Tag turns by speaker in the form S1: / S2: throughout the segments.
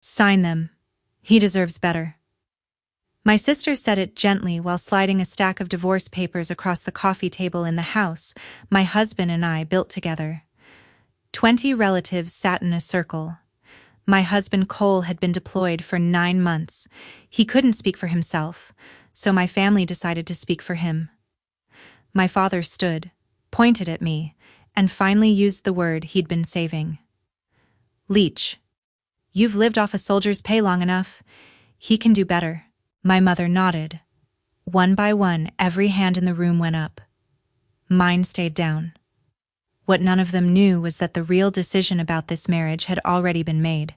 S1: Sign them. He deserves better. My sister said it gently while sliding a stack of divorce papers across the coffee table in the house my husband and I built together. 20 relatives sat in a circle. My husband Cole had been deployed for 9 months. He couldn't speak for himself, so my family decided to speak for him. My father stood, pointed at me, and finally used the word he'd been saving. Leech. You've lived off a soldier's pay long enough. He can do better. My mother nodded. One by one, every hand in the room went up. Mine stayed down. What none of them knew was that the real decision about this marriage had already been made,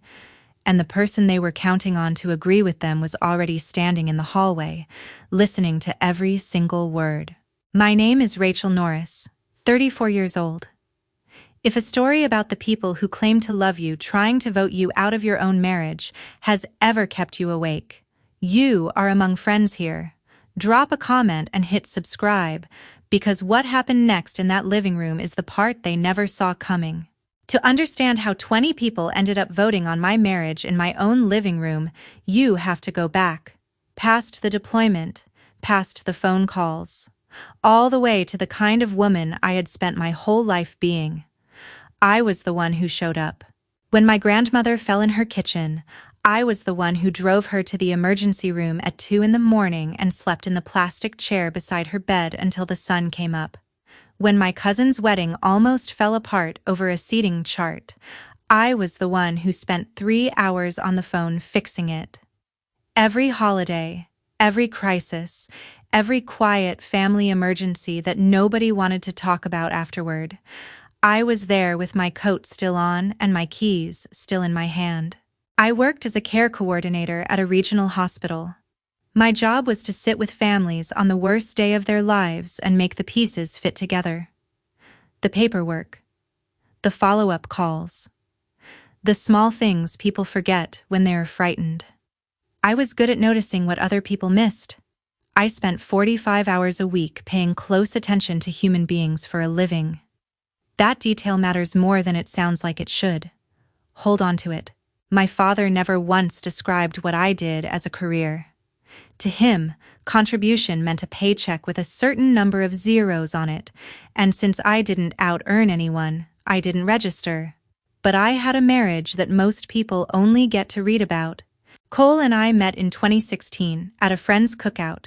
S1: and the person they were counting on to agree with them was already standing in the hallway, listening to every single word. My name is Rachel Norris, 34 years old. If a story about the people who claim to love you trying to vote you out of your own marriage has ever kept you awake, you are among friends here. Drop a comment and hit subscribe, because what happened next in that living room is the part they never saw coming. To understand how 20 people ended up voting on my marriage in my own living room, you have to go back, past the deployment, past the phone calls, all the way to the kind of woman I had spent my whole life being. I was the one who showed up. When my grandmother fell in her kitchen, I was the one who drove her to the emergency room at 2 in the morning and slept in the plastic chair beside her bed until the sun came up. When my cousin's wedding almost fell apart over a seating chart, I was the one who spent 3 hours on the phone fixing it. Every holiday, every crisis, every quiet family emergency that nobody wanted to talk about afterward, I was there with my coat still on and my keys still in my hand. I worked as a care coordinator at a regional hospital. My job was to sit with families on the worst day of their lives and make the pieces fit together. The paperwork, the follow-up calls, the small things people forget when they're frightened. I was good at noticing what other people missed. I spent 45 hours a week paying close attention to human beings for a living. That detail matters more than it sounds like it should. Hold on to it. My father never once described what I did as a career. To him, contribution meant a paycheck with a certain number of zeros on it, and since I didn't out-earn anyone, I didn't register. But I had a marriage that most people only get to read about. Cole and I met in 2016 at a friend's cookout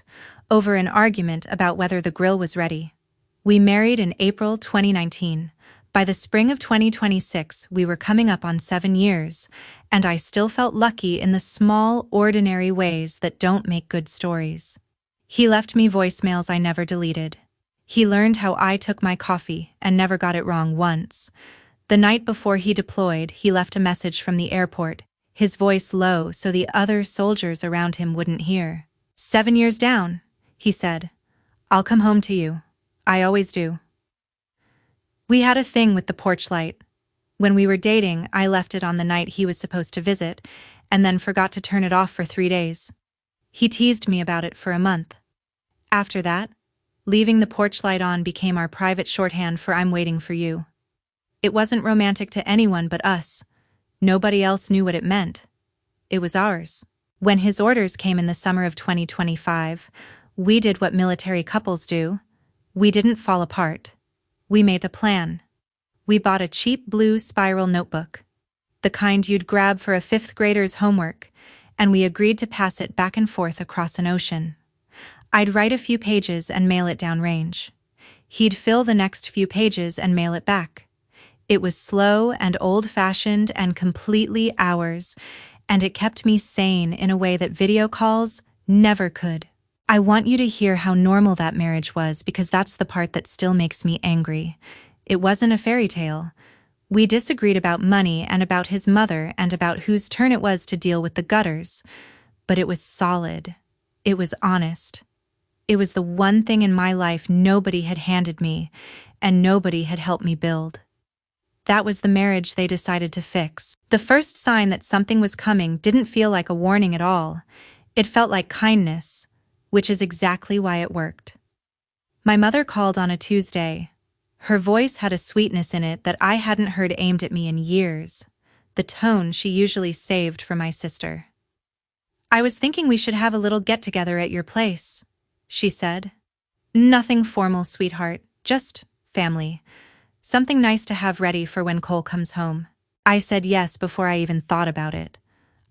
S1: over an argument about whether the grill was ready. We married in April 2019. By the spring of 2026, we were coming up on 7 years, and I still felt lucky in the small, ordinary ways that don't make good stories. He left me voicemails I never deleted. He learned how I took my coffee and never got it wrong once. The night before he deployed, he left a message from the airport, his voice low so the other soldiers around him wouldn't hear. 7 years down, he said. I'll come home to you. I always do. We had a thing with the porch light. When we were dating, I left it on the night he was supposed to visit, and then forgot to turn it off for 3 days. He teased me about it for a month. After that, leaving the porch light on became our private shorthand for "I'm waiting for you." It wasn't romantic to anyone but us. Nobody else knew what it meant. It was ours. When his orders came in the summer of 2025, we did what military couples do. We didn't fall apart. We made a plan. We bought a cheap blue spiral notebook, the kind you'd grab for a 5th grader's homework, and we agreed to pass it back and forth across an ocean. I'd write a few pages and mail it downrange. He'd fill the next few pages and mail it back. It was slow and old-fashioned and completely ours, and it kept me sane in a way that video calls never could. I want you to hear how normal that marriage was, because that's the part that still makes me angry. It wasn't a fairy tale. We disagreed about money and about his mother and about whose turn it was to deal with the gutters. But it was solid. It was honest. It was the one thing in my life nobody had handed me, and nobody had helped me build. That was the marriage they decided to fix. The first sign that something was coming didn't feel like a warning at all. It felt like kindness, which is exactly why it worked. My mother called on a Tuesday. Her voice had a sweetness in it that I hadn't heard aimed at me in years. the tone she usually saved for my sister. "I was thinking we should have a little get-together at your place," she said. "Nothing formal, sweetheart, just family. Something nice to have ready for when Cole comes home." I said yes before I even thought about it.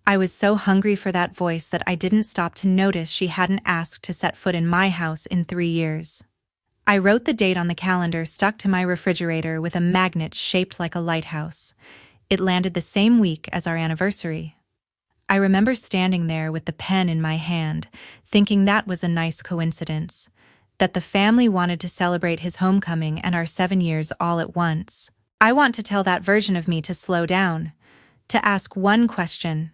S1: I was so hungry for that voice that I didn't stop to notice she hadn't asked to set foot in my house in 3 years. I wrote the date on the calendar stuck to my refrigerator with a magnet shaped like a lighthouse. It landed the same week as our anniversary. I remember standing there with the pen in my hand, thinking that was a nice coincidence, that the family wanted to celebrate his homecoming and our 7 years all at once. I want to tell that version of me to slow down, to ask one question.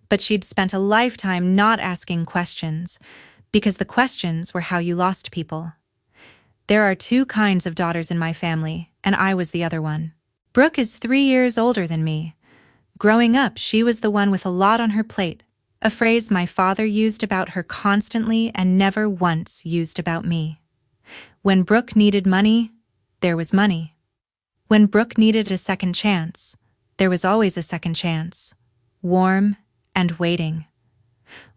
S1: But she'd spent a lifetime not asking questions, because the questions were how you lost people. There are 2 kinds of daughters in my family, and I was the other one. Brooke is 3 years older than me. Growing up, she was the one with a lot on her plate, a phrase my father used about her constantly and never once used about me. When Brooke needed money, there was money. When Brooke needed a second chance, there was always a second chance, warm and waiting.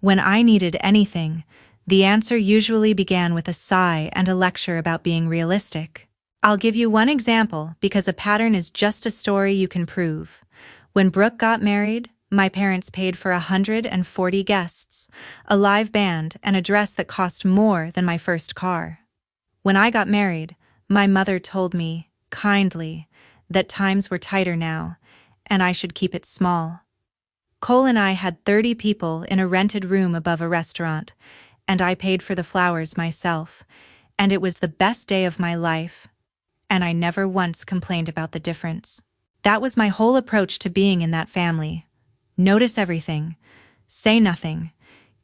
S1: When I needed anything, the answer usually began with a sigh and a lecture about being realistic. I'll give you one example because a pattern is just a story you can prove. When Brooke got married, my parents paid for 140 guests, a live band, and a dress that cost more than my first car. When I got married, my mother told me, kindly, that times were tighter now, and I should keep it small. Cole and I had 30 people in a rented room above a restaurant, and I paid for the flowers myself, and it was the best day of my life, and I never once complained about the difference. That was my whole approach to being in that family. Notice everything, say nothing,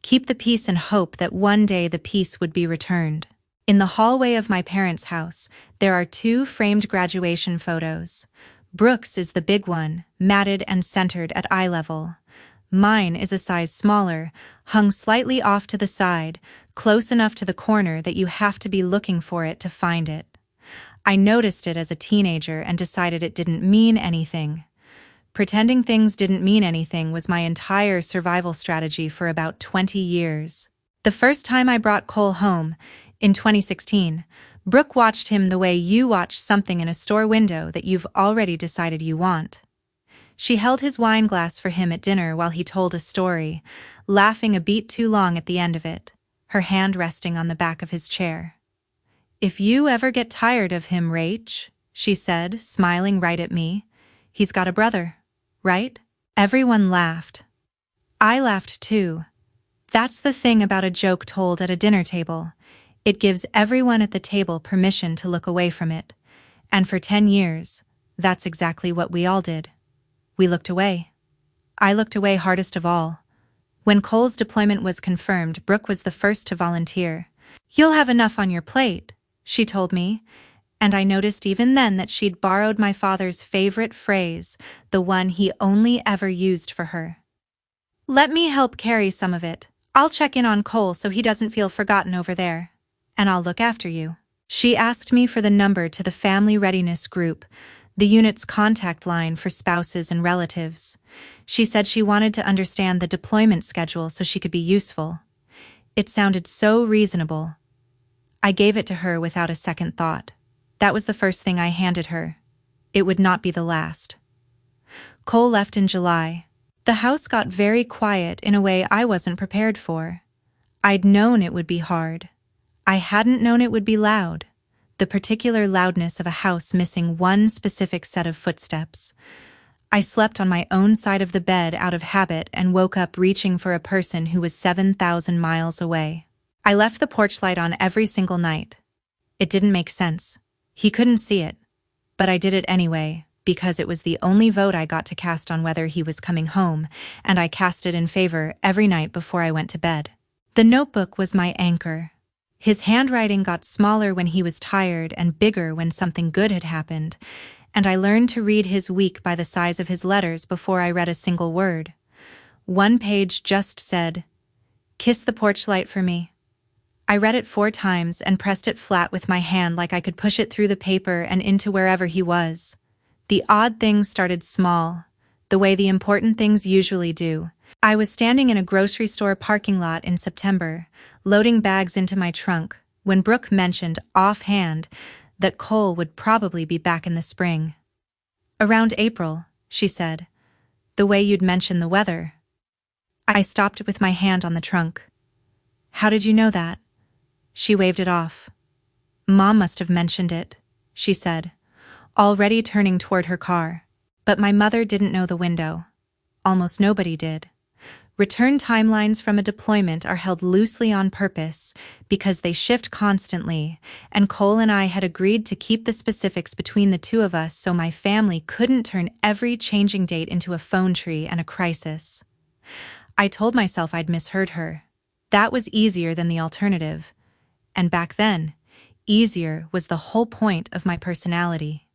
S1: keep the peace and hope that one day the peace would be returned. In the hallway of my parents' house, there are 2 framed graduation photos. Brooke's is the big one, matted and centered at eye level. Mine is a size smaller, hung slightly off to the side, close enough to the corner that you have to be looking for it to find it. I noticed it as a teenager and decided it didn't mean anything. Pretending things didn't mean anything was my entire survival strategy for about 20 years. The first time I brought Cole home, in 2016, Brooke watched him the way you watch something in a store window that you've already decided you want. She held his wine glass for him at dinner while he told a story, laughing a beat too long at the end of it, her hand resting on the back of his chair. "If you ever get tired of him, Rach," she said, smiling right at me, "he's got a brother, right?" Everyone laughed. I laughed too. That's the thing about a joke told at a dinner table. It gives everyone at the table permission to look away from it. And for 10 years, that's exactly what we all did. We looked away. I looked away hardest of all. When Cole's deployment was confirmed, Brooke was the first to volunteer. "You'll have enough on your plate," she told me, and I noticed even then that she'd borrowed my father's favorite phrase, the one he only ever used for her. "Let me help carry some of it. I'll check in on Cole so he doesn't feel forgotten over there. And I'll look after you." She asked me for the number to the Family Readiness Group, the unit's contact line for spouses and relatives. She said she wanted to understand the deployment schedule so she could be useful. It sounded so reasonable. I gave it to her without a second thought. That was the first thing I handed her. It would not be the last. Cole left in July. The house got very quiet in a way I wasn't prepared for. I'd known it would be hard. I hadn't known it would be loud. The particular loudness of a house missing one specific set of footsteps. I slept on my own side of the bed out of habit and woke up reaching for a person who was 7,000 miles away. I left the porch light on every single night. It didn't make sense. He couldn't see it. But I did it anyway, because it was the only vote I got to cast on whether he was coming home, and I cast it in favor every night before I went to bed. The notebook was my anchor. His handwriting got smaller when he was tired and bigger when something good had happened, and I learned to read his week by the size of his letters before I read a single word. One page just said, "Kiss the porch light for me." I read it 4 times and pressed it flat with my hand like I could push it through the paper and into wherever he was. The odd things started small. the way the important things usually do. I was standing in a grocery store parking lot in September, loading bags into my trunk, when Brooke mentioned offhand that Cole would probably be back in the spring. Around April, she said, the way you'd mentioned the weather. I stopped with my hand on the trunk. How did you know that? She waved it off. Mom must have mentioned it, she said, already turning toward her car. But my mother didn't know the window. Almost nobody did. Return timelines from a deployment are held loosely on purpose because they shift constantly, and Cole and I had agreed to keep the specifics between the two of us so my family couldn't turn every changing date into a phone tree and a crisis. I told myself I'd misheard her. That was easier than the alternative. And back then, easier was the whole point of my personality.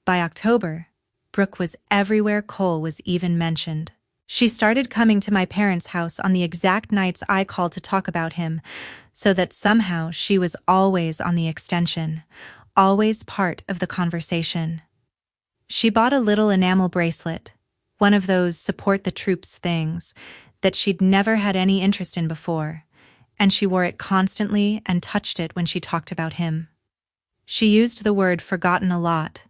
S1: By October, Brooke was everywhere Cole was even mentioned. She started coming to my parents' house on the exact nights I called to talk about him, so that somehow she was always on the extension, always part of the conversation. She bought a little enamel bracelet, one of those support the troops things, that she'd never had any interest in before, and she wore it constantly and touched it when she talked about him. She used the word forgotten a lot.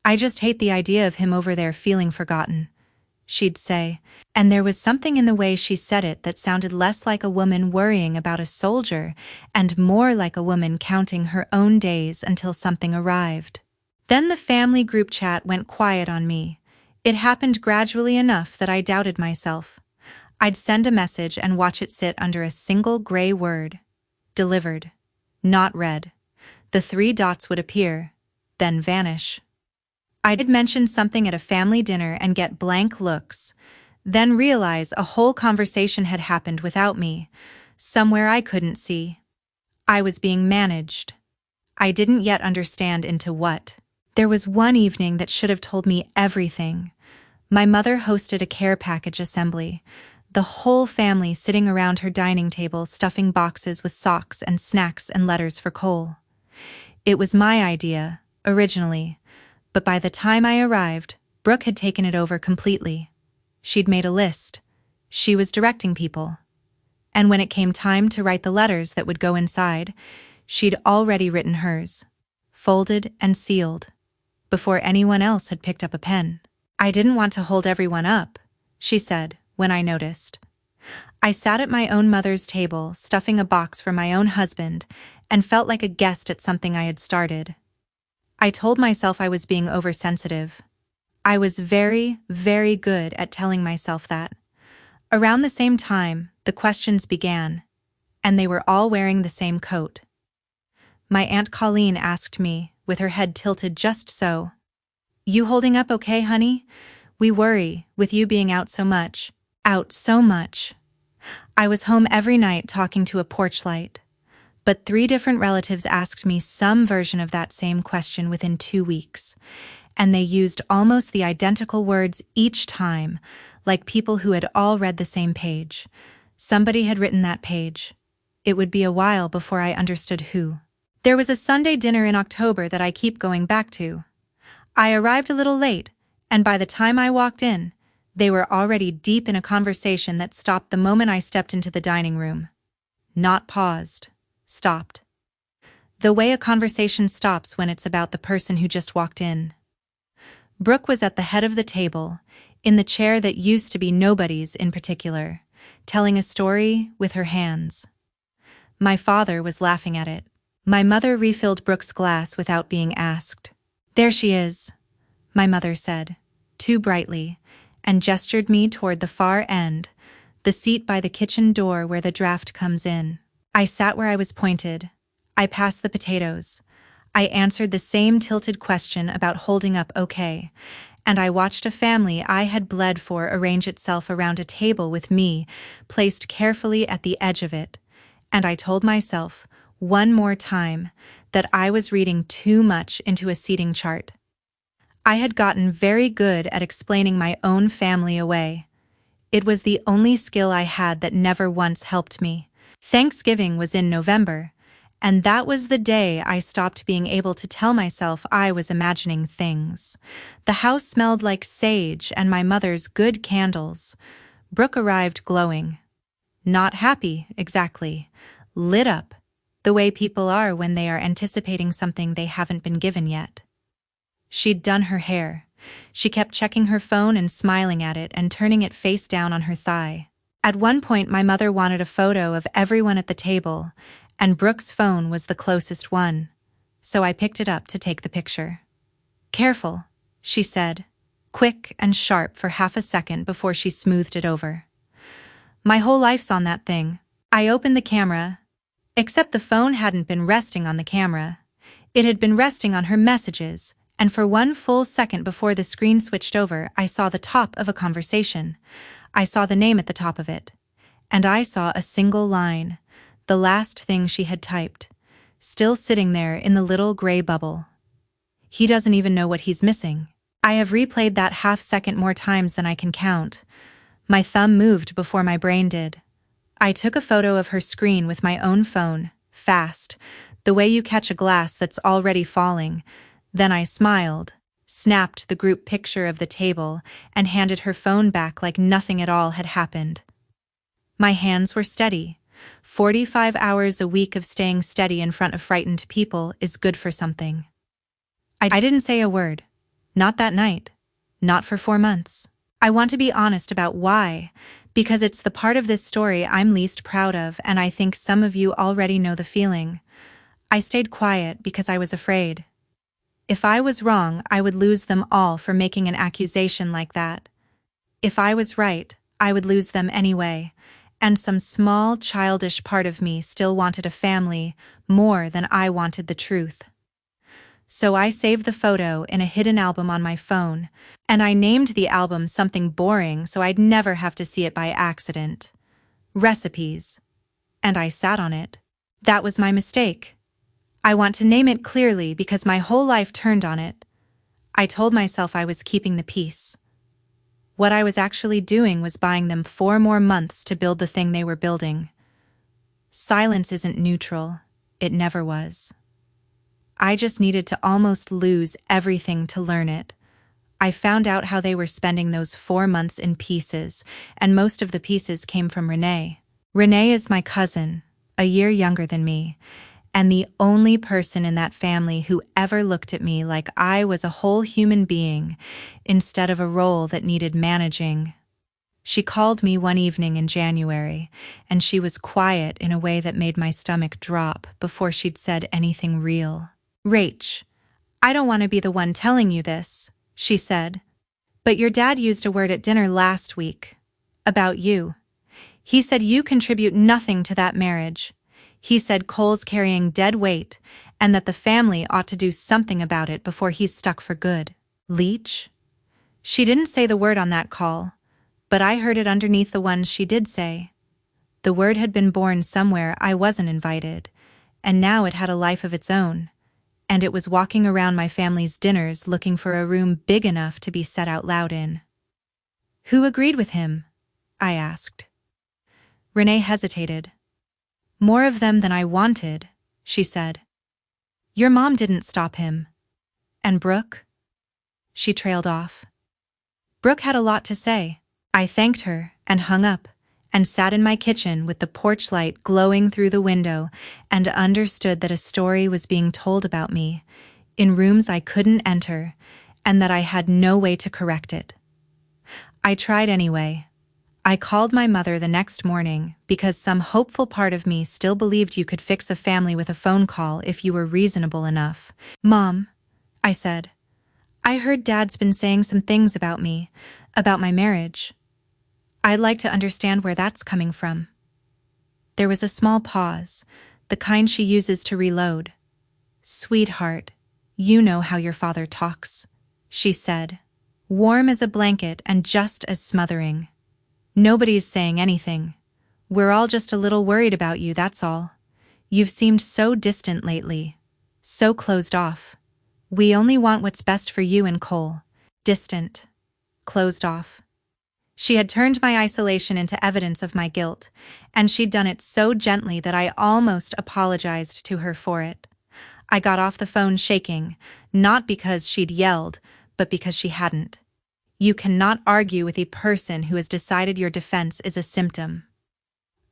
S1: I just hate the idea of him over there feeling forgotten, she'd say, and there was something in the way she said it that sounded less like a woman worrying about a soldier and more like a woman counting her own days until something arrived. Then the family group chat went quiet on me. It happened gradually enough that I doubted myself. I'd send a message and watch it sit under a single gray word. Delivered. Not read. The 3 dots would appear, then vanish. I'd mention something at a family dinner and get blank looks, then realize a whole conversation had happened without me, somewhere I couldn't see. I was being managed. I didn't yet understand into what. There was one evening that should have told me everything. My mother hosted a care package assembly, the whole family sitting around her dining table stuffing boxes with socks and snacks and letters for Cole. It was my idea, originally, but by the time I arrived, Brooke had taken it over completely. She'd made a list. She was directing people. And when it came time to write the letters that would go inside, she'd already written hers, folded and sealed, before anyone else had picked up a pen. I didn't want to hold everyone up, she said, when I noticed. I sat at my own mother's table, stuffing a box for my own husband, and felt like a guest at something I had started. I told myself I was being oversensitive. I was very, very good at telling myself that. Around the same time, the questions began, and they were all wearing the same coat. My Aunt Colleen asked me, with her head tilted just so, "You holding up okay, honey? We worry, with you being out so much." Out so much. I was home every night talking to a porch light. But 3 different relatives asked me some version of that same question within 2 weeks, and they used almost the identical words each time, like people who had all read the same page. Somebody had written that page. It would be a while before I understood who. There was a Sunday dinner in October that I keep going back to. I arrived a little late, and by the time I walked in, they were already deep in a conversation that stopped the moment I stepped into the dining room. Not paused. Stopped. The way a conversation stops when it's about the person who just walked in. Brooke was at the head of the table, in the chair that used to be nobody's in particular, telling a story with her hands. My father was laughing at it. My mother refilled Brooke's glass without being asked. "There she is," my mother said, too brightly, and gestured me toward the far end, the seat by the kitchen door where the draft comes in. I sat where I was pointed. I passed the potatoes. I answered the same tilted question about holding up okay, and I watched a family I had bled for arrange itself around a table with me, placed carefully at the edge of it, and I told myself, one more time, that I was reading too much into a seating chart. I had gotten very good at explaining my own family away. It was the only skill I had that never once helped me. Thanksgiving was in November, And that was the day I stopped being able to tell myself I was imagining things. The house smelled like sage and my mother's good candles. Brooke arrived glowing. Not happy, exactly. Lit up, the way people are when they are anticipating something they haven't been given yet. She'd done her hair. She kept checking her phone and smiling at it and turning it face down on her thigh. At one point, my mother wanted a photo of everyone at the table, and Brooke's phone was the closest one, so I picked it up to take the picture. "Careful," she said, quick and sharp for half a second before she smoothed it over. My whole life's on that thing. I opened the camera, except the phone hadn't been resting on the camera. It had been resting on her messages, and for one full second before the screen switched over, I saw the top of a conversation. I saw the name at the top of it. And I saw a single line, the last thing she had typed, still sitting there in the little gray bubble. "He doesn't even know what he's missing." I have replayed that half second more times than I can count. My thumb moved before my brain did. I took a photo of her screen with my own phone, fast, the way you catch a glass that's already falling. Then I smiled, snapped the group picture of the table, and handed her phone back like nothing at all had happened. My hands were steady. 45 hours a week of staying steady in front of frightened people is good for something. I didn't say a word. Not that night. Not for 4 months. I want to be honest about why, because it's the part of this story I'm least proud of, and I think some of you already know the feeling. I stayed quiet because I was afraid. If I was wrong, I would lose them all for making an accusation like that. If I was right, I would lose them anyway, and some small, childish part of me still wanted a family more than I wanted the truth. So I saved the photo in a hidden album on my phone, and I named the album something boring so I'd never have to see it by accident. Recipes. And I sat on it. That was my mistake. I want to name it clearly because my whole life turned on it. I told myself I was keeping the peace. What I was actually doing was buying them 4 more months to build the thing they were building. Silence isn't neutral. It never was. I just needed to almost lose everything to learn it. I found out how they were spending those 4 months in pieces, and most of the pieces came from Renee. Renee is my cousin, a year younger than me, and the only person in that family who ever looked at me like I was a whole human being instead of a role that needed managing. She called me one evening in January, and she was quiet in a way that made my stomach drop before she'd said anything real. "Rach, I don't want to be the one telling you this," she said, "but your dad used a word at dinner last week. About you. He said you contribute nothing to that marriage. He said Cole's carrying dead weight, and that the family ought to do something about it before he's stuck for good." Leech? She didn't say the word on that call, but I heard it underneath the ones she did say. The word had been born somewhere I wasn't invited, and now it had a life of its own, and it was walking around my family's dinners looking for a room big enough to be said out loud in. "Who agreed with him?" I asked. Renee hesitated. "More of them than I wanted," she said. "Your mom didn't stop him. And Brooke?" She trailed off. Brooke had a lot to say. I thanked her and hung up, and sat in my kitchen with the porch light glowing through the window, and understood that a story was being told about me, in rooms I couldn't enter, and that I had no way to correct it. I tried anyway. I called my mother the next morning because some hopeful part of me still believed you could fix a family with a phone call if you were reasonable enough. "Mom," I said, "I heard Dad's been saying some things about me, about my marriage. I'd like to understand where that's coming from." There was a small pause, the kind she uses to reload. "Sweetheart, you know how your father talks," she said, warm as a blanket and just as smothering. "Nobody's saying anything. We're all just a little worried about you, that's all. You've seemed so distant lately, so closed off. We only want what's best for you and Cole. Distant. Closed off." She had turned my isolation into evidence of my guilt, and she'd done it so gently that I almost apologized to her for it. I got off the phone shaking, not because she'd yelled, but because she hadn't. You cannot argue with a person who has decided your defense is a symptom.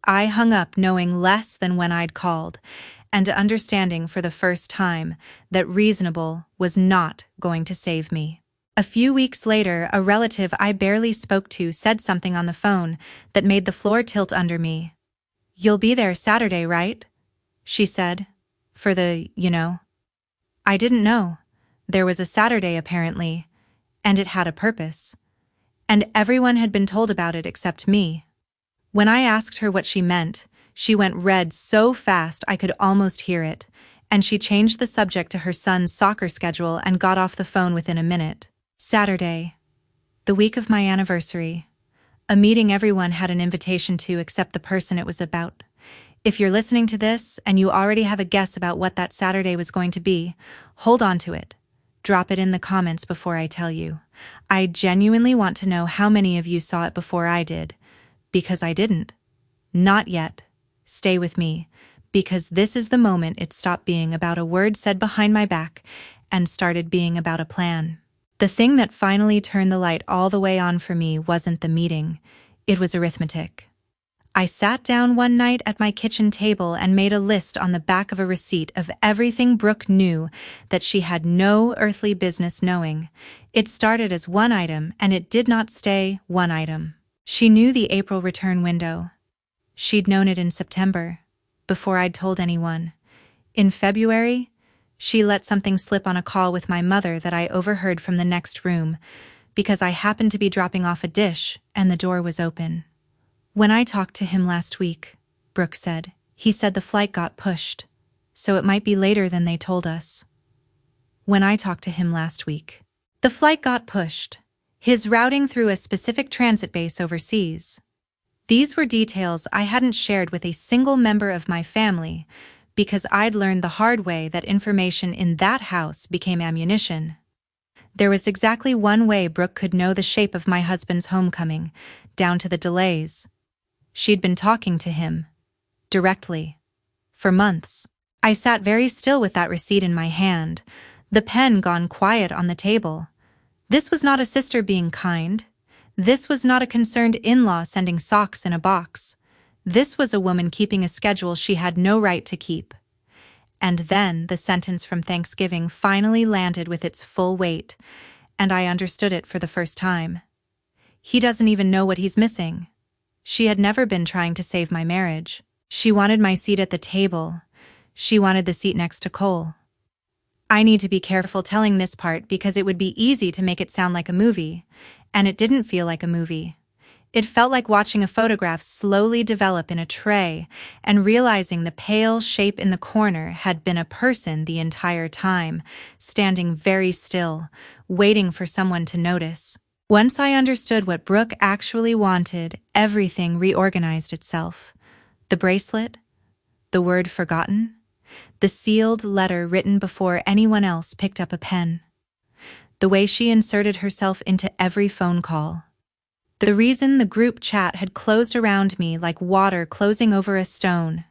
S1: I hung up knowing less than when I'd called, and understanding for the first time that reasonable was not going to save me. A few weeks later, a relative I barely spoke to said something on the phone that made the floor tilt under me. "You'll be there Saturday, right?" she said. "For the, you know." I didn't know. There was a Saturday apparently, and it had a purpose. And everyone had been told about it except me. When I asked her what she meant, she went red so fast I could almost hear it, and she changed the subject to her son's soccer schedule and got off the phone within a minute. Saturday. The week of my anniversary. A meeting everyone had an invitation to except the person it was about. If you're listening to this and you already have a guess about what that Saturday was going to be, hold on to it. Drop it in the comments before I tell you. I genuinely want to know how many of you saw it before I did, because I didn't. Not yet. Stay with me, because this is the moment it stopped being about a word said behind my back and started being about a plan. The thing that finally turned the light all the way on for me wasn't the meeting, it was arithmetic. I sat down one night at my kitchen table and made a list on the back of a receipt of everything Brooke knew that she had no earthly business knowing. It started as one item and it did not stay one item. She knew the April return window. She'd known it in September, before I'd told anyone. In February, she let something slip on a call with my mother that I overheard from the next room, because I happened to be dropping off a dish and the door was open. "When I talked to him last week," Brooke said, "he said the flight got pushed, so it might be later than they told us." When I talked to him last week. The flight got pushed. His routing through a specific transit base overseas. These were details I hadn't shared with a single member of my family, because I'd learned the hard way that information in that house became ammunition. There was exactly one way Brooke could know the shape of my husband's homecoming, down to the delays. She'd been talking to him. Directly. For months. I sat very still with that receipt in my hand, the pen gone quiet on the table. This was not a sister being kind. This was not a concerned in-law sending socks in a box. This was a woman keeping a schedule she had no right to keep. And then the sentence from Thanksgiving finally landed with its full weight, and I understood it for the first time. He doesn't even know what he's missing. She had never been trying to save my marriage. She wanted my seat at the table. She wanted the seat next to Cole. I need to be careful telling this part because it would be easy to make it sound like a movie, and it didn't feel like a movie. It felt like watching a photograph slowly develop in a tray and realizing the pale shape in the corner had been a person the entire time, standing very still, waiting for someone to notice. Once I understood what Brooke actually wanted, everything reorganized itself. The bracelet, the word forgotten, the sealed letter written before anyone else picked up a pen. The way she inserted herself into every phone call. The reason the group chat had closed around me like water closing over a stone.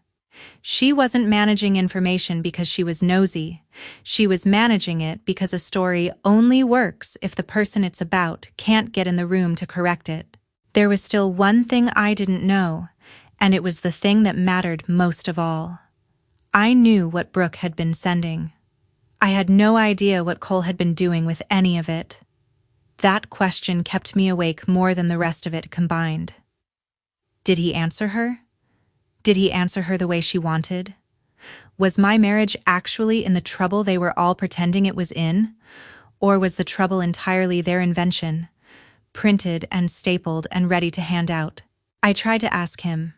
S1: She wasn't managing information because she was nosy. She was managing it because a story only works if the person it's about can't get in the room to correct it. There was still one thing I didn't know, and it was the thing that mattered most of all. I knew what Brooke had been sending. I had no idea what Cole had been doing with any of it. That question kept me awake more than the rest of it combined. Did he answer her? Did he answer her the way she wanted? Was my marriage actually in the trouble they were all pretending it was in? Or was the trouble entirely their invention, printed and stapled and ready to hand out? I tried to ask him.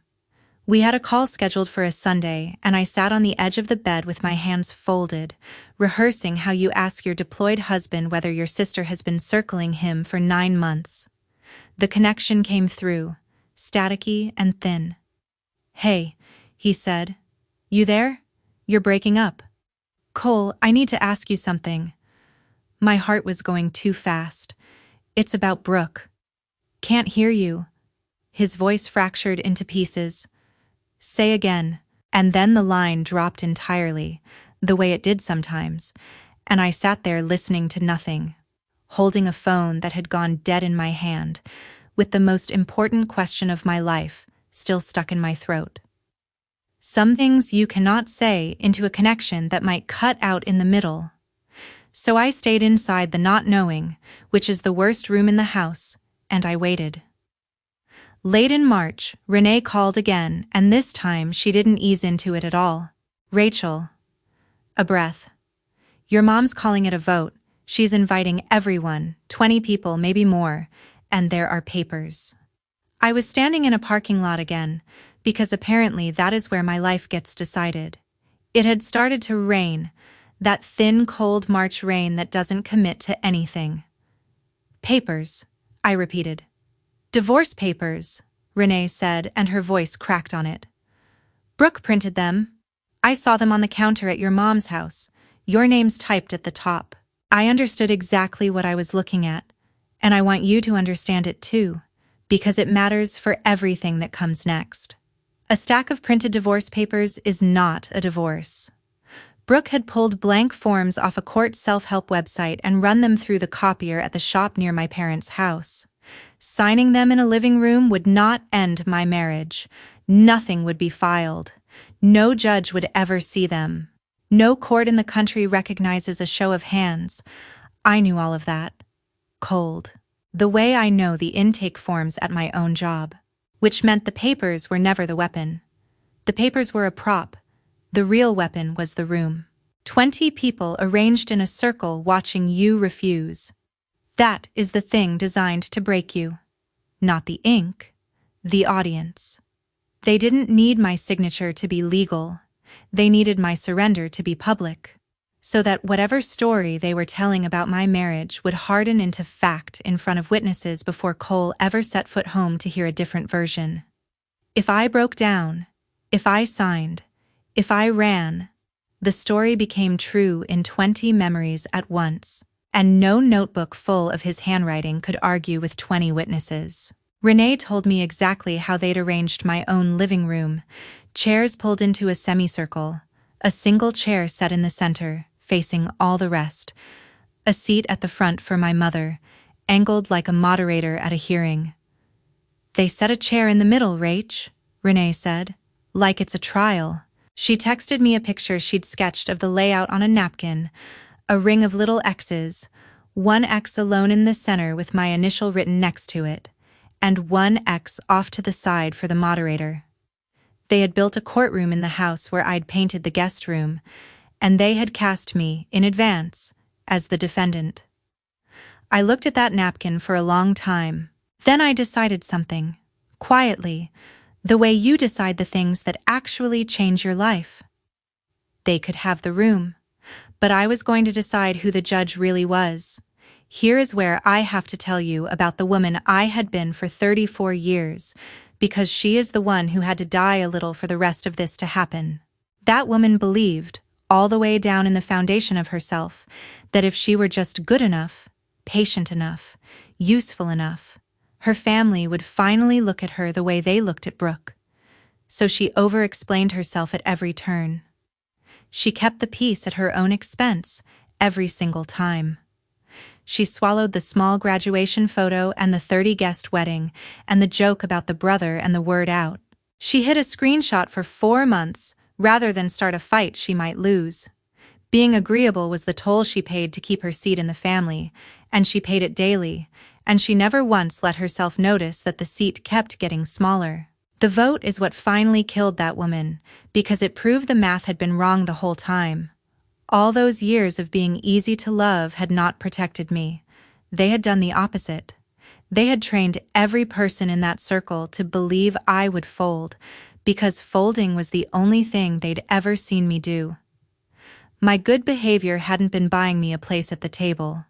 S1: We had a call scheduled for a Sunday, and I sat on the edge of the bed with my hands folded, rehearsing how you ask your deployed husband whether your sister has been circling him for 9 months. The connection came through, staticky and thin. "Hey," he said. "You there? You're breaking up." "Cole, I need to ask you something." My heart was going too fast. "It's about Brooke." Can't hear you. His voice fractured into pieces. Say again. And then the line dropped entirely, the way it did sometimes, and I sat there listening to nothing, holding a phone that had gone dead in my hand, with the most important question of my life still stuck in my throat. Some things you cannot say into a connection that might cut out in the middle. So I stayed inside the not knowing, which is the worst room in the house, and I waited. Late in March, Renee called again, and this time she didn't ease into it at all. Rachel. A breath. Your mom's calling it a vote. She's inviting everyone, 20 people, maybe more, and there are papers. I was standing in a parking lot again, because apparently that is where my life gets decided. It had started to rain, that thin, cold March rain that doesn't commit to anything. Papers, I repeated. Divorce papers, Renee said, and her voice cracked on it. Brooke printed them. I saw them on the counter at your mom's house. Your name's typed at the top. I understood exactly what I was looking at, and I want you to understand it too, because it matters for everything that comes next. A stack of printed divorce papers is not a divorce. Brooke had pulled blank forms off a court self-help website and run them through the copier at the shop near my parents' house. Signing them in a living room would not end my marriage. Nothing would be filed. No judge would ever see them. No court in the country recognizes a show of hands. I knew all of that. Cold. The way I know the intake forms at my own job. Which meant the papers were never the weapon. The papers were a prop. The real weapon was the room. 20 people arranged in a circle watching you refuse. That is the thing designed to break you. Not the ink, the audience. They didn't need my signature to be legal. They needed my surrender to be public, so that whatever story they were telling about my marriage would harden into fact in front of witnesses before Cole ever set foot home to hear a different version. If I broke down, if I signed, if I ran, the story became true in 20 memories at once. And no notebook full of his handwriting could argue with 20 witnesses. Renee told me exactly how they'd arranged my own living room. Chairs pulled into a semicircle, a single chair set in the center, facing all the rest, a seat at the front for my mother, angled like a moderator at a hearing. They set a chair in the middle, Rach, Renee said, like it's a trial. She texted me a picture she'd sketched of the layout on a napkin, a ring of little X's, one X alone in the center with my initial written next to it, and one X off to the side for the moderator. They had built a courtroom in the house where I'd painted the guest room, and they had cast me, in advance, as the defendant. I looked at that napkin for a long time. Then I decided something, quietly, the way you decide the things that actually change your life. They could have the room. But I was going to decide who the judge really was. Here is where I have to tell you about the woman I had been for 34 years, because she is the one who had to die a little for the rest of this to happen. That woman believed, all the way down in the foundation of herself, that if she were just good enough, patient enough, useful enough, her family would finally look at her the way they looked at Brooke. So she over-explained herself at every turn. She kept the peace at her own expense, every single time. She swallowed the small graduation photo and the 30-guest wedding, and the joke about the brother and the word out. She hid a screenshot for 4 months, rather than start a fight she might lose. Being agreeable was the toll she paid to keep her seat in the family, and she paid it daily, and she never once let herself notice that the seat kept getting smaller. The vote is what finally killed that woman, because it proved the math had been wrong the whole time. All those years of being easy to love had not protected me. They had done the opposite. They had trained every person in that circle to believe I would fold, because folding was the only thing they'd ever seen me do. My good behavior hadn't been buying me a place at the table.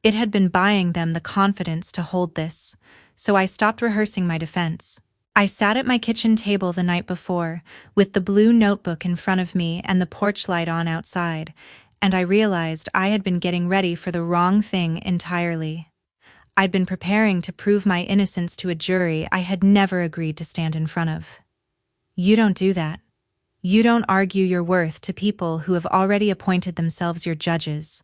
S1: It had been buying them the confidence to hold this, so I stopped rehearsing my defense. I sat at my kitchen table the night before, with the blue notebook in front of me and the porch light on outside, and I realized I had been getting ready for the wrong thing entirely. I'd been preparing to prove my innocence to a jury I had never agreed to stand in front of. You don't do that. You don't argue your worth to people who have already appointed themselves your judges.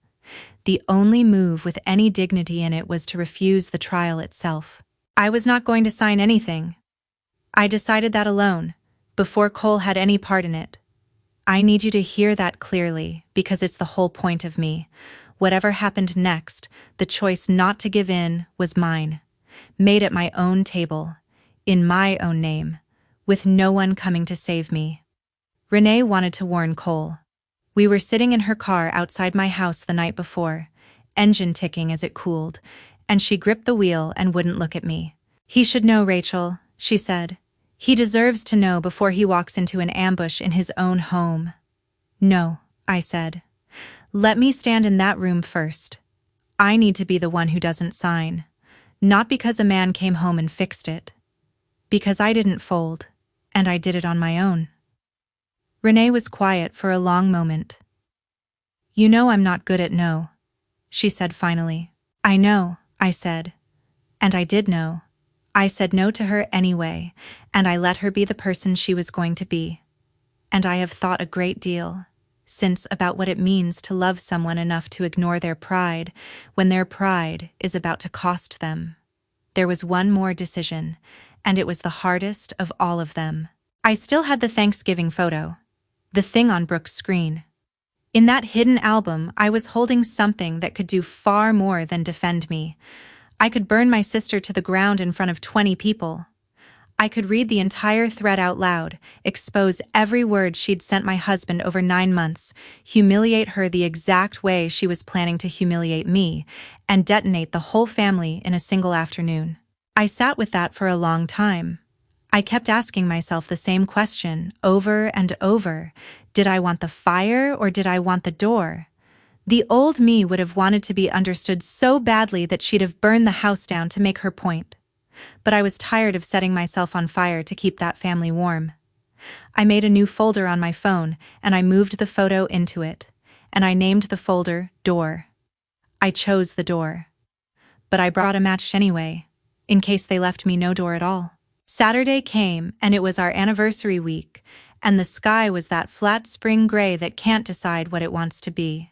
S1: The only move with any dignity in it was to refuse the trial itself. I was not going to sign anything. I decided that alone, before Cole had any part in it. I need you to hear that clearly, because it's the whole point of me. Whatever happened next, the choice not to give in was mine. Made at my own table, in my own name, with no one coming to save me. Renee wanted to warn Cole. We were sitting in her car outside my house the night before, engine ticking as it cooled, and she gripped the wheel and wouldn't look at me. He should know, Rachel, she said. He deserves to know before he walks into an ambush in his own home. No, I said. Let me stand in that room first. I need to be the one who doesn't sign. Not because a man came home and fixed it. Because I didn't fold, and I did it on my own. Renee was quiet for a long moment. You know I'm not good at no, she said finally. I know, I said. And I did know. I said no to her anyway, and I let her be the person she was going to be. And I have thought a great deal, since, about what it means to love someone enough to ignore their pride when their pride is about to cost them. There was one more decision, and it was the hardest of all of them. I still had the Thanksgiving photo. The thing on Brooke's screen. In that hidden album, I was holding something that could do far more than defend me. I could burn my sister to the ground in front of 20 people. I could read the entire thread out loud, expose every word she'd sent my husband over 9 months, humiliate her the exact way she was planning to humiliate me, and detonate the whole family in a single afternoon. I sat with that for a long time. I kept asking myself the same question over and over. Did I want the fire or did I want the door? The old me would have wanted to be understood so badly that she'd have burned the house down to make her point. But I was tired of setting myself on fire to keep that family warm. I made a new folder on my phone and I moved the photo into it, and I named the folder Door. I chose the door. But I brought a match anyway, in case they left me no door at all. Saturday came, and it was our anniversary week, and the sky was that flat spring gray that can't decide what it wants to be.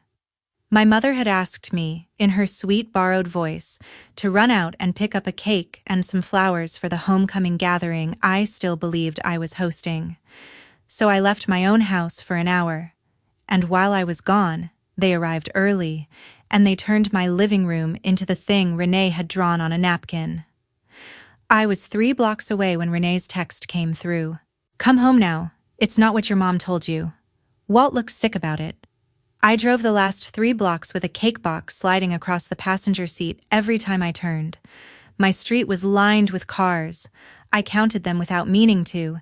S1: My mother had asked me, in her sweet borrowed voice, to run out and pick up a cake and some flowers for the homecoming gathering I still believed I was hosting. So I left my own house for an hour, and while I was gone, they arrived early, and they turned my living room into the thing Renee had drawn on a napkin. I was 3 blocks away when Renee's text came through. Come home now. It's not what your mom told you. Walt looks sick about it. I drove the last 3 blocks with a cake box sliding across the passenger seat every time I turned. My street was lined with cars. I counted them without meaning to,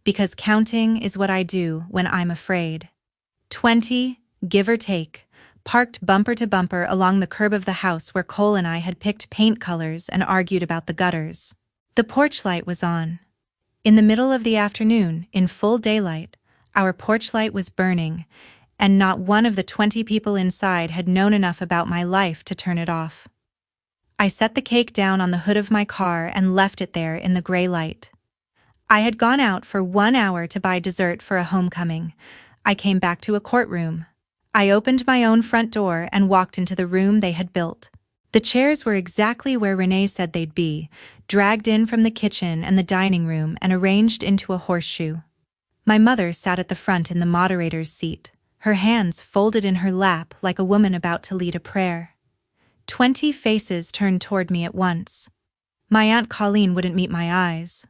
S1: because counting is what I do when I'm afraid. 20, give or take, parked bumper to bumper along the curb of the house where Cole and I had picked paint colors and argued about the gutters. The porch light was on. In the middle of the afternoon, in full daylight, our porch light was burning, and not one of the 20 people inside had known enough about my life to turn it off. I set the cake down on the hood of my car and left it there in the gray light. I had gone out for 1 hour to buy dessert for a homecoming. I came back to a courtroom. I opened my own front door and walked into the room they had built. The chairs were exactly where Renee said they'd be, dragged in from the kitchen and the dining room and arranged into a horseshoe. My mother sat at the front in the moderator's seat, her hands folded in her lap like a woman about to lead a prayer. 20 faces turned toward me at once. My Aunt Colleen wouldn't meet my eyes.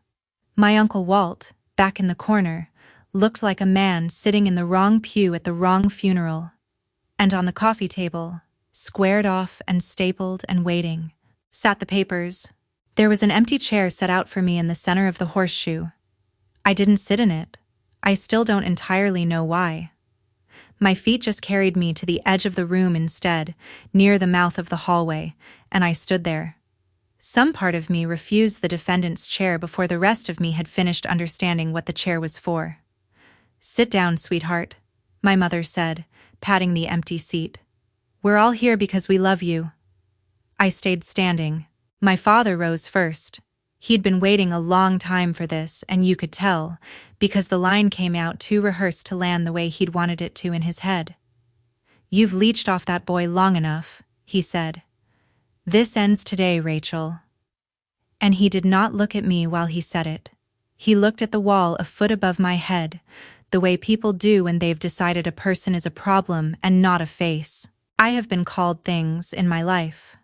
S1: My Uncle Walt, back in the corner, looked like a man sitting in the wrong pew at the wrong funeral. And on the coffee table, squared off and stapled and waiting, sat the papers. There was an empty chair set out for me in the center of the horseshoe. I didn't sit in it. I still don't entirely know why. My feet just carried me to the edge of the room instead, near the mouth of the hallway, and I stood there. Some part of me refused the defendant's chair before the rest of me had finished understanding what the chair was for. Sit down, sweetheart, my mother said, patting the empty seat. We're all here because we love you. I stayed standing, My father rose first. He'd been waiting a long time for this, and you could tell, because the line came out too rehearsed to land the way he'd wanted it to in his head. "You've leeched off that boy long enough," he said. "This ends today, Rachel." And he did not look at me while he said it. He looked at the wall a foot above my head, the way people do when they've decided a person is a problem and not a face. I have been called things in my life.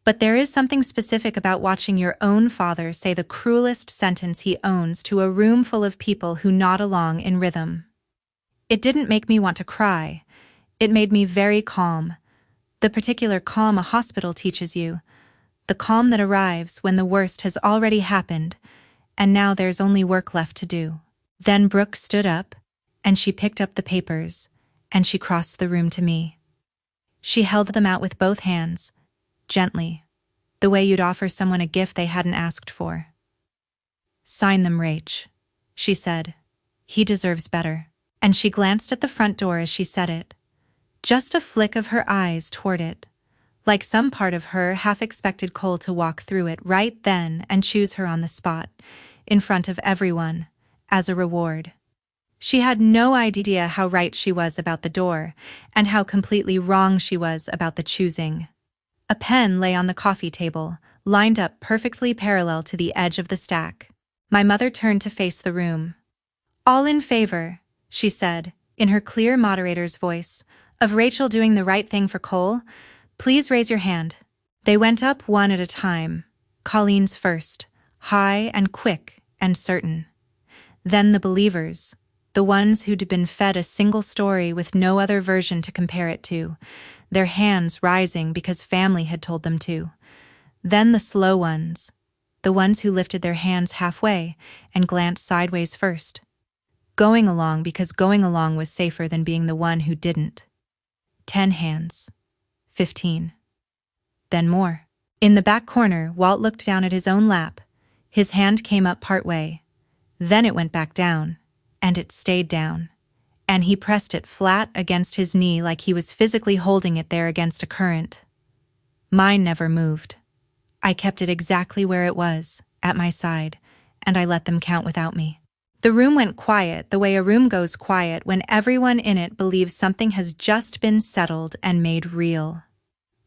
S1: But there is something specific about watching your own father say the cruelest sentence he owns to a room full of people who nod along in rhythm. It didn't make me want to cry. It made me very calm. The particular calm a hospital teaches you. The calm that arrives when the worst has already happened, and now there's only work left to do. Then Brooke stood up, and she picked up the papers, and she crossed the room to me. She held them out with both hands, gently, the way you'd offer someone a gift they hadn't asked for. "Sign them, Rach," she said. "He deserves better." And she glanced at the front door as she said it. Just a flick of her eyes toward it, like some part of her half expected Cole to walk through it right then and choose her on the spot, in front of everyone, as a reward. She had no idea how right she was about the door, and how completely wrong she was about the choosing. A pen lay on the coffee table, lined up perfectly parallel to the edge of the stack. My mother turned to face the room. "All in favor," she said, in her clear moderator's voice, "of Rachel doing the right thing for Cole? Please raise your hand." They went up one at a time, Colleen's first, high and quick and certain. Then the believers, the ones who'd been fed a single story with no other version to compare it to, their hands rising because family had told them to. Then the slow ones, the ones who lifted their hands halfway and glanced sideways first. Going along because going along was safer than being the one who didn't. 10 hands. 15. Then more. In the back corner, Walt looked down at his own lap. His hand came up partway. Then it went back down, and it stayed down. And he pressed it flat against his knee like he was physically holding it there against a current. Mine never moved. I kept it exactly where it was, at my side, and I let them count without me. The room went quiet the way a room goes quiet when everyone in it believes something has just been settled and made real.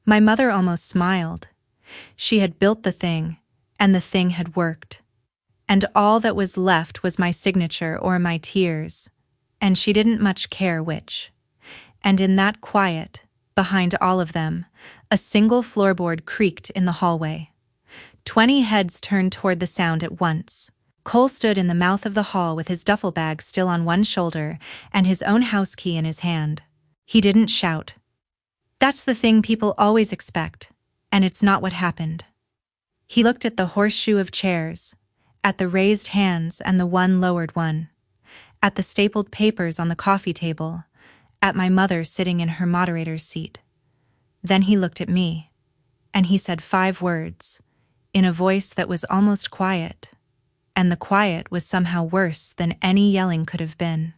S1: My mother almost smiled. She had built the thing, and the thing had worked. And all that was left was my signature or my tears, and she didn't much care which. And in that quiet, behind all of them, a single floorboard creaked in the hallway. 20 heads turned toward the sound at once. Cole stood in the mouth of the hall with his duffel bag still on one shoulder and his own house key in his hand. He didn't shout. That's the thing people always expect, and it's not what happened. He looked at the horseshoe of chairs, at the raised hands and the one lowered one, at the stapled papers on the coffee table, at my mother sitting in her moderator's seat. Then he looked at me, and he said 5 words, in a voice that was almost quiet, and the quiet was somehow worse than any yelling could have been.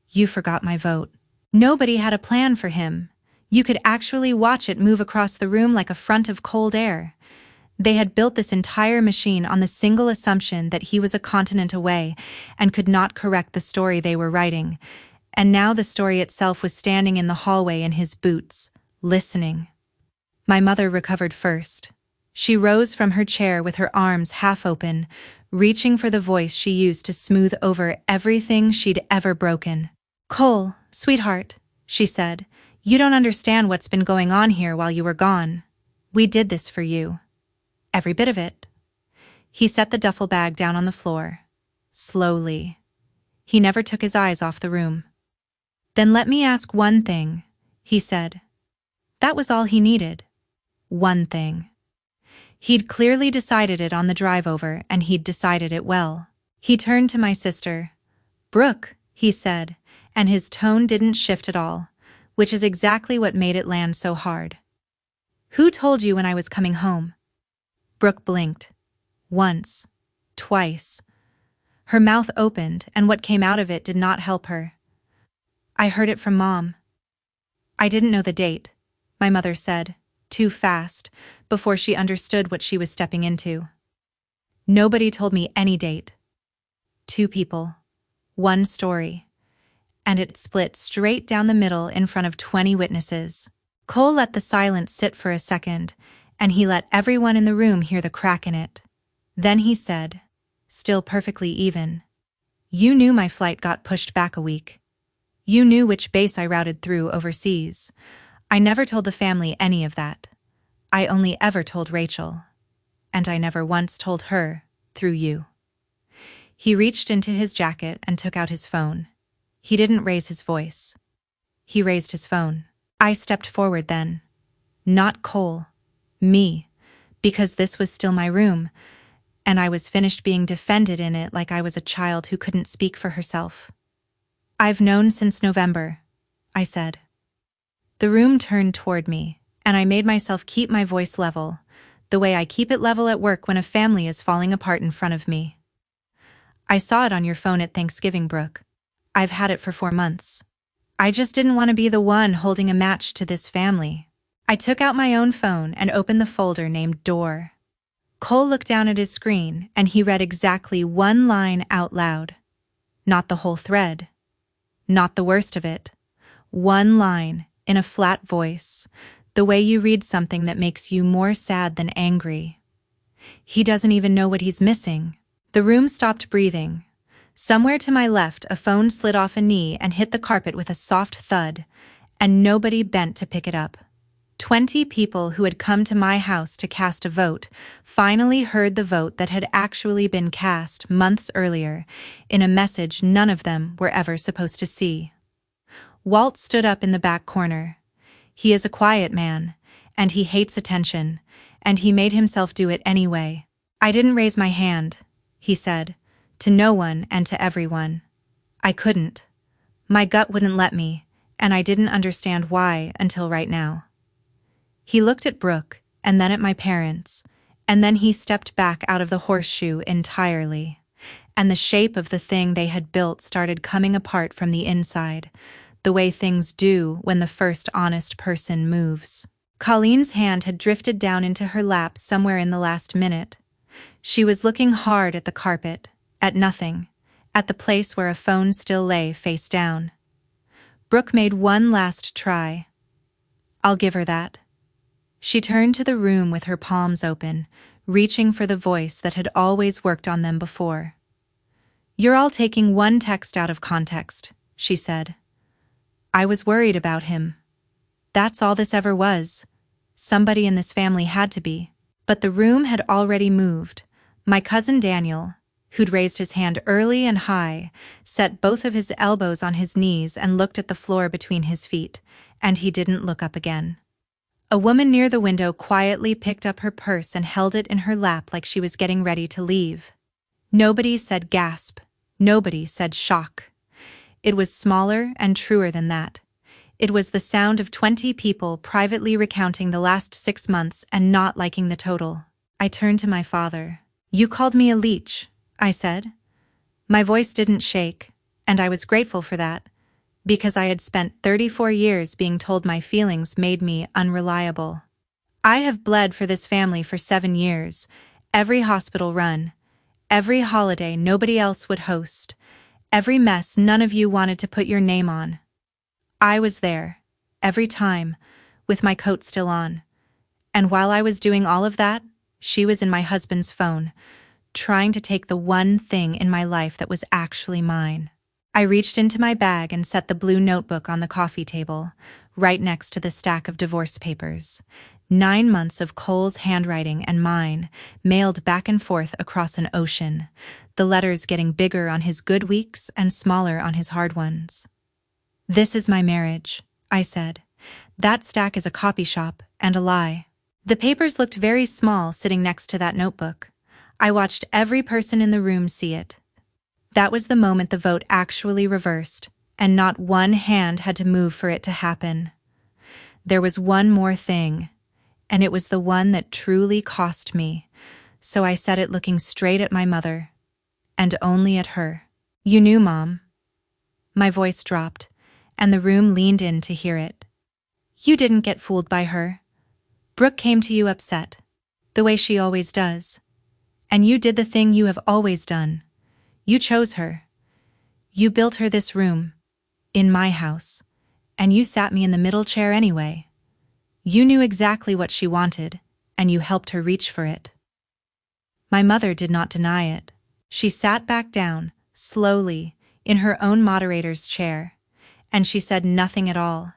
S1: "You forgot my vote." Nobody had a plan for him. You could actually watch it move across the room like a front of cold air. They had built this entire machine on the single assumption that he was a continent away and could not correct the story they were writing, and now the story itself was standing in the hallway in his boots, listening. My mother recovered first. She rose from her chair with her arms half open, reaching for the voice she used to smooth over everything she'd ever broken. "Cole, sweetheart," she said, "you don't understand what's been going on here while you were gone. We did this for you. Every bit of it." He set the duffel bag down on the floor. Slowly. He never took his eyes off the room. "Then let me ask one thing," he said. That was all he needed. One thing. He'd clearly decided it on the drive over, and he'd decided it well. He turned to my sister. "Brooke," he said, and his tone didn't shift at all, which is exactly what made it land so hard. "Who told you when I was coming home?" Brooke blinked. Once. Twice. Her mouth opened, and what came out of it did not help her. "I heard it from Mom." "I didn't know the date," my mother said, too fast, before she understood what she was stepping into. Nobody told me any date. 2 people. 1 story. And it split straight down the middle in front of 20 witnesses. Cole let the silence sit for a second, and he let everyone in the room hear the crack in it. Then he said, still perfectly even, "You knew my flight got pushed back a week. You knew which base I routed through overseas. I never told the family any of that. I only ever told Rachel. And I never once told her, through you." He reached into his jacket and took out his phone. He didn't raise his voice. He raised his phone. I stepped forward then. Not Cole. Me. Because this was still my room, and I was finished being defended in it like I was a child who couldn't speak for herself. "I've known since November," I said. The room turned toward me, and I made myself keep my voice level, the way I keep it level at work when a family is falling apart in front of me. "I saw it on your phone at Thanksgiving, Brooke. I've had it for 4 months. I just didn't want to be the one holding a match to this family." I took out my own phone and opened the folder named Door. Cole looked down at his screen and he read exactly 1 line out loud. Not the whole thread. Not the worst of it. 1 line, in a flat voice, the way you read something that makes you more sad than angry. He doesn't even know what he's missing. The room stopped breathing. Somewhere to my left, a phone slid off a knee and hit the carpet with a soft thud, and nobody bent to pick it up. 20 people who had come to my house to cast a vote finally heard the vote that had actually been cast months earlier, in a message none of them were ever supposed to see. Walt stood up in the back corner. He is a quiet man, and he hates attention, and he made himself do it anyway. "I didn't raise my hand," he said, "to no one and to everyone. I couldn't. My gut wouldn't let me, and I didn't understand why until right now." He looked at Brooke, and then at my parents, and then he stepped back out of the horseshoe entirely, and the shape of the thing they had built started coming apart from the inside, the way things do when the first honest person moves. Colleen's hand had drifted down into her lap somewhere in the last minute. She was looking hard at the carpet, at nothing, at the place where a phone still lay face down. Brooke made one last try. "I'll give her that." She turned to the room with her palms open, reaching for the voice that had always worked on them before. "You're all taking one text out of context," she said. "I was worried about him. That's all this ever was. Somebody in this family had to be." But the room had already moved. My cousin Daniel, who'd raised his hand early and high, set both of his elbows on his knees and looked at the floor between his feet, and he didn't look up again. A woman near the window quietly picked up her purse and held it in her lap like she was getting ready to leave. Nobody said gasp. Nobody said shock. It was smaller and truer than that. It was the sound of 20 people privately recounting the last 6 months and not liking the total. I turned to my father. "You called me a leech," I said. My voice didn't shake, and I was grateful for that, because I had spent 34 years being told my feelings made me unreliable. "I have bled for this family for 7 years, every hospital run, every holiday nobody else would host, every mess none of you wanted to put your name on. I was there, every time, with my coat still on. And while I was doing all of that, she was in my husband's phone, trying to take the one thing in my life that was actually mine." I reached into my bag and set the blue notebook on the coffee table, right next to the stack of divorce papers. 9 months of Cole's handwriting and mine, mailed back and forth across an ocean, the letters getting bigger on his good weeks and smaller on his hard ones. "This is my marriage," I said. "That stack is a copy shop and a lie." The papers looked very small sitting next to that notebook. I watched every person in the room see it. That was the moment the vote actually reversed, and not one hand had to move for it to happen. There was one more thing, and it was the one that truly cost me, so I said it looking straight at my mother, and only at her. "You knew, Mom." My voice dropped, and the room leaned in to hear it. "You didn't get fooled by her. Brooke came to you upset, the way she always does. And you did the thing you have always done. You chose her. You built her this room, in my house, and you sat me in the middle chair anyway. You knew exactly what she wanted, and you helped her reach for it. My mother did not deny it. She sat back down, slowly, in her own moderator's chair, and she said nothing at all,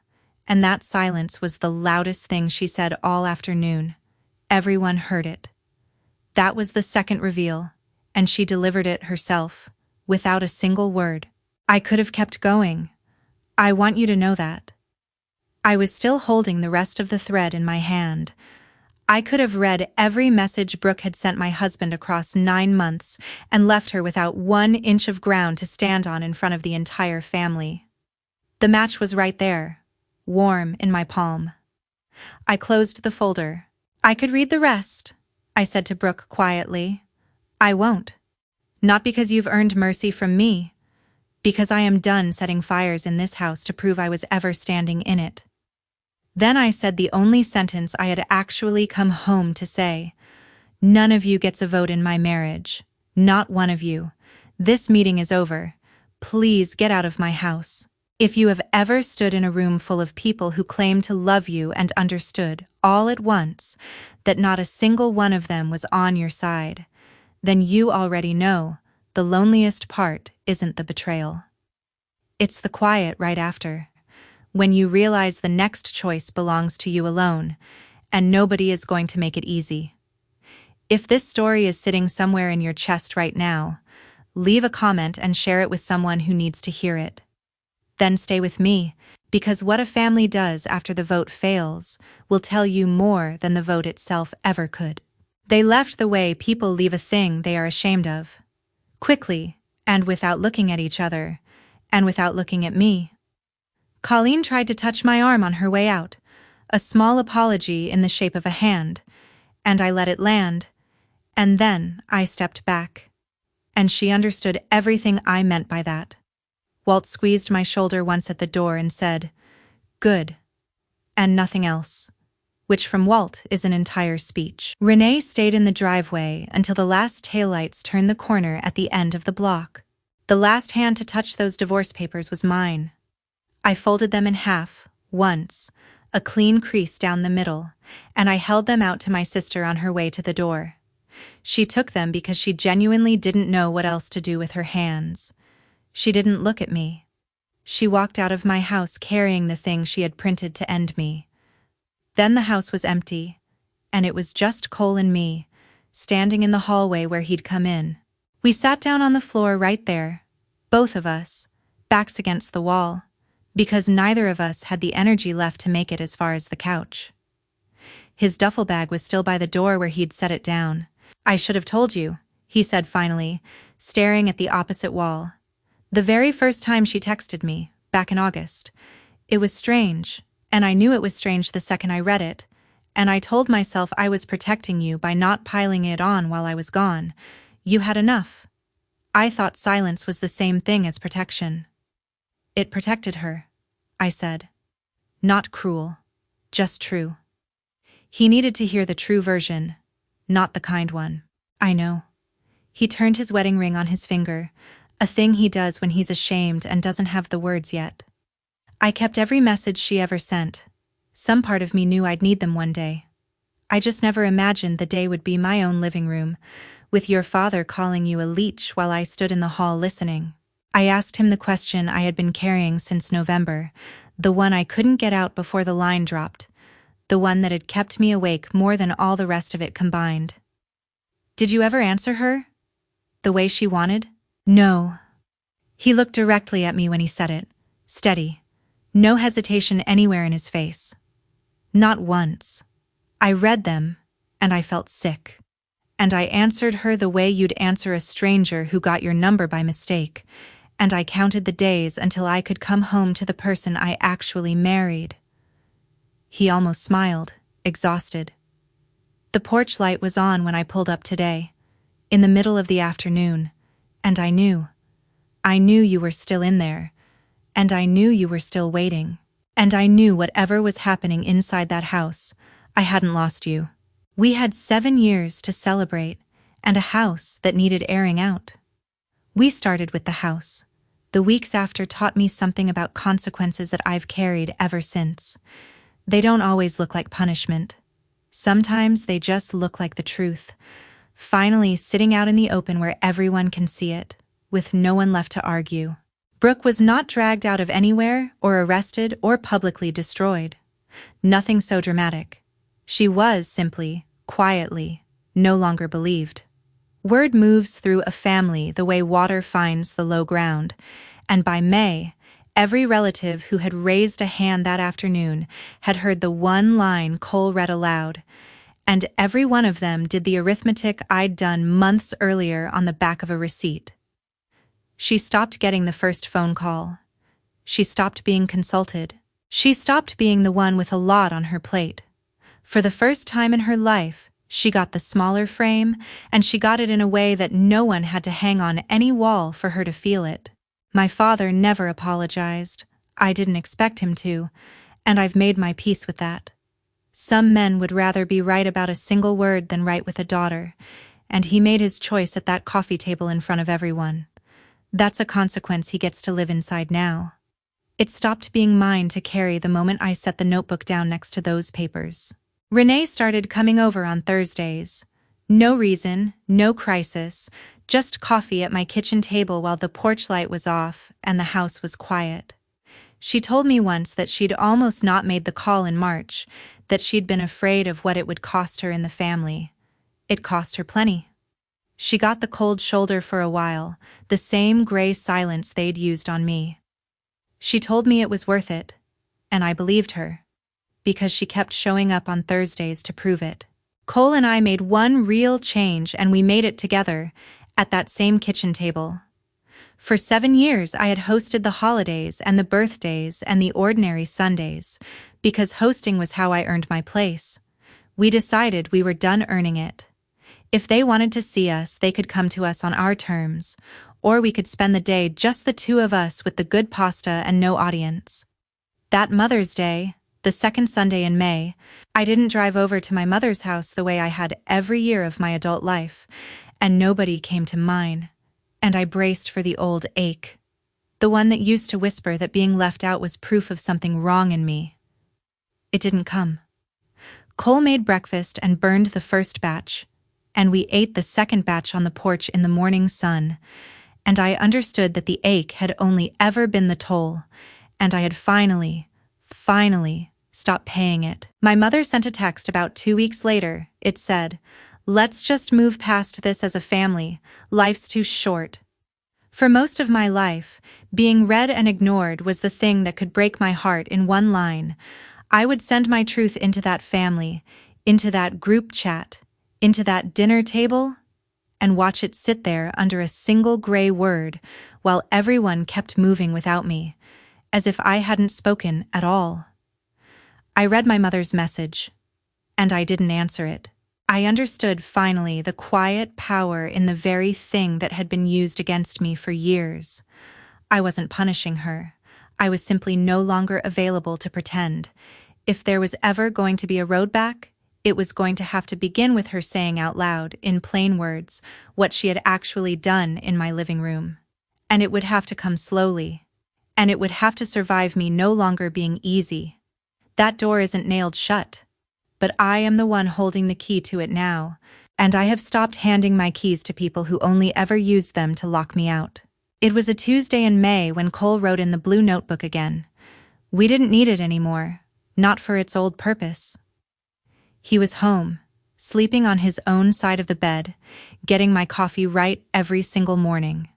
S1: and that silence was the loudest thing she said all afternoon. Everyone heard it. That was the second reveal, and she delivered it herself, without a single word. I could have kept going. I want you to know that. I was still holding the rest of the thread in my hand. I could have read every message Brooke had sent my husband across 9 months and left her without 1 inch of ground to stand on in front of the entire family. The match was right there, warm in my palm. I closed the folder. I could read the rest, I said to Brooke quietly. I won't. Not because you've earned mercy from me. Because I am done setting fires in this house to prove I was ever standing in it. Then I said the only sentence I had actually come home to say. None of you gets a vote in my marriage. Not one of you. This meeting is over. Please get out of my house. If you have ever stood in a room full of people who claim to love you and understood, all at once, that not a single one of them was on your side, then you already know the loneliest part isn't the betrayal. It's the quiet right after, when you realize the next choice belongs to you alone, and nobody is going to make it easy. If this story is sitting somewhere in your chest right now, leave a comment and share it with someone who needs to hear it. Then stay with me, because what a family does after the vote fails will tell you more than the vote itself ever could. They left the way people leave a thing they are ashamed of. Quickly, and without looking at each other, and without looking at me. Colleen tried to touch my arm on her way out, a small apology in the shape of a hand, and I let it land, and then I stepped back. And she understood everything I meant by that. Walt squeezed my shoulder once at the door and said, "Good," and nothing else, which from Walt is an entire speech. Renee stayed in the driveway until the last taillights turned the corner at the end of the block. The last hand to touch those divorce papers was mine. I folded them in half, once, a clean crease down the middle, and I held them out to my sister on her way to the door. She took them because she genuinely didn't know what else to do with her hands. She didn't look at me. She walked out of my house carrying the thing she had printed to end me. Then the house was empty, and it was just Cole and me, standing in the hallway where he'd come in. We sat down on the floor right there, both of us, backs against the wall, because neither of us had the energy left to make it as far as the couch. His duffel bag was still by the door where he'd set it down. "I should have told you," he said finally, staring at the opposite wall. The very first time she texted me, back in August. It was strange, and I knew it was strange the second I read it, and I told myself I was protecting you by not piling it on while I was gone. You had enough. I thought silence was the same thing as protection. It protected her, I said. Not cruel, just true. He needed to hear the true version, not the kind one. I know. He turned his wedding ring on his finger, a thing he does when he's ashamed and doesn't have the words yet. I kept every message she ever sent. Some part of me knew I'd need them one day. I just never imagined the day would be my own living room, with your father calling you a leech while I stood in the hall listening. I asked him the question I had been carrying since November, the one I couldn't get out before the line dropped, the one that had kept me awake more than all the rest of it combined. Did you ever answer her? The way she wanted? No. He looked directly at me when he said it, steady, no hesitation anywhere in his face. Not once. I read them, and I felt sick. And I answered her the way you'd answer a stranger who got your number by mistake, and I counted the days until I could come home to the person I actually married. He almost smiled, exhausted. The porch light was on when I pulled up today, in the middle of the afternoon, and I knew you were still in there, and I knew you were still waiting, and I knew whatever was happening inside that house, I hadn't lost you. We had 7 years to celebrate, and a house that needed airing out. We started with the house. The weeks after taught me something about consequences that I've carried ever since. They don't always look like punishment. Sometimes they just look like the truth. Finally sitting out in the open where everyone can see it, with no one left to argue. Brooke was not dragged out of anywhere or arrested or publicly destroyed. Nothing so dramatic. She was simply, quietly, no longer believed. Word moves through a family the way water finds the low ground, and by May, every relative who had raised a hand that afternoon had heard the one line Cole read aloud, and every one of them did the arithmetic I'd done months earlier on the back of a receipt. She stopped getting the first phone call. She stopped being consulted. She stopped being the one with a lot on her plate. For the first time in her life, she got the smaller frame, and she got it in a way that no one had to hang on any wall for her to feel it. My father never apologized. I didn't expect him to, and I've made my peace with that. Some men would rather be right about a single word than right with a daughter, and he made his choice at that coffee table in front of everyone. That's a consequence he gets to live inside now. It stopped being mine to carry the moment I set the notebook down next to those papers. Renee started coming over on Thursdays. No reason, no crisis, just coffee at my kitchen table while the porch light was off and the house was quiet. She told me once that she'd almost not made the call in March, that she'd been afraid of what it would cost her in the family. It cost her plenty. She got the cold shoulder for a while, the same gray silence they'd used on me. She told me it was worth it, and I believed her, because she kept showing up on Thursdays to prove it. Cole and I made one real change, and we made it together, at that same kitchen table. For 7 years I had hosted the holidays and the birthdays and the ordinary Sundays, because hosting was how I earned my place. We decided we were done earning it. If they wanted to see us, they could come to us on our terms, or we could spend the day just the two of us with the good pasta and no audience. That Mother's Day, the second Sunday in May, I didn't drive over to my mother's house the way I had every year of my adult life, and nobody came to mine, and I braced for the old ache, the one that used to whisper that being left out was proof of something wrong in me. It didn't come. Cole made breakfast and burned the first batch, and we ate the second batch on the porch in the morning sun, and I understood that the ache had only ever been the toll, and I had finally stopped paying it. My mother sent a text about 2 weeks later. It said, "Let's just move past this as a family. Life's too short." For most of my life, being read and ignored was the thing that could break my heart in one line. I would send my truth into that family, into that group chat, into that dinner table, and watch it sit there under a single gray word while everyone kept moving without me, as if I hadn't spoken at all. I read my mother's message, and I didn't answer it. I understood finally the quiet power in the very thing that had been used against me for years. I wasn't punishing her. I was simply no longer available to pretend. If there was ever going to be a road back, it was going to have to begin with her saying out loud, in plain words, what she had actually done in my living room. And it would have to come slowly. And it would have to survive me no longer being easy. That door isn't nailed shut. But I am the one holding the key to it now, and I have stopped handing my keys to people who only ever used them to lock me out. It was a Tuesday in May when Cole wrote in the blue notebook again. We didn't need it anymore, not for its old purpose. He was home, sleeping on his own side of the bed, getting my coffee right every single morning.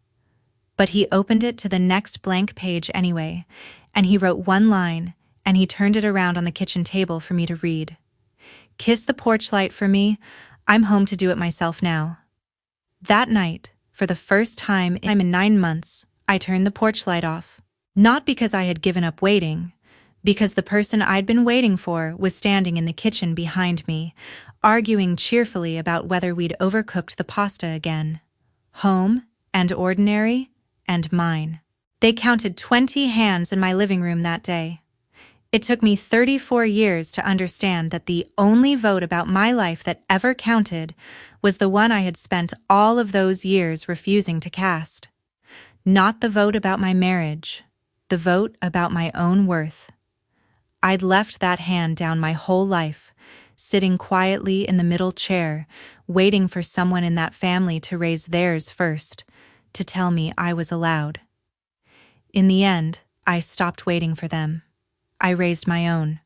S1: But he opened it to the next blank page anyway, and he wrote one line, and he turned it around on the kitchen table for me to read. "Kiss the porch light for me. I'm home to do it myself now." That night, for the first time in 9 months, I turned the porch light off. Not because I had given up waiting, because the person I'd been waiting for was standing in the kitchen behind me, arguing cheerfully about whether we'd overcooked the pasta again. Home, and ordinary, and mine. They counted 20 hands in my living room that day. It took me 34 years to understand that the only vote about my life that ever counted was the one I had spent all of those years refusing to cast. Not the vote about my marriage, the vote about my own worth. I'd left that hand down my whole life, sitting quietly in the middle chair, waiting for someone in that family to raise theirs first, to tell me I was allowed. In the end, I stopped waiting for them. I raised my own.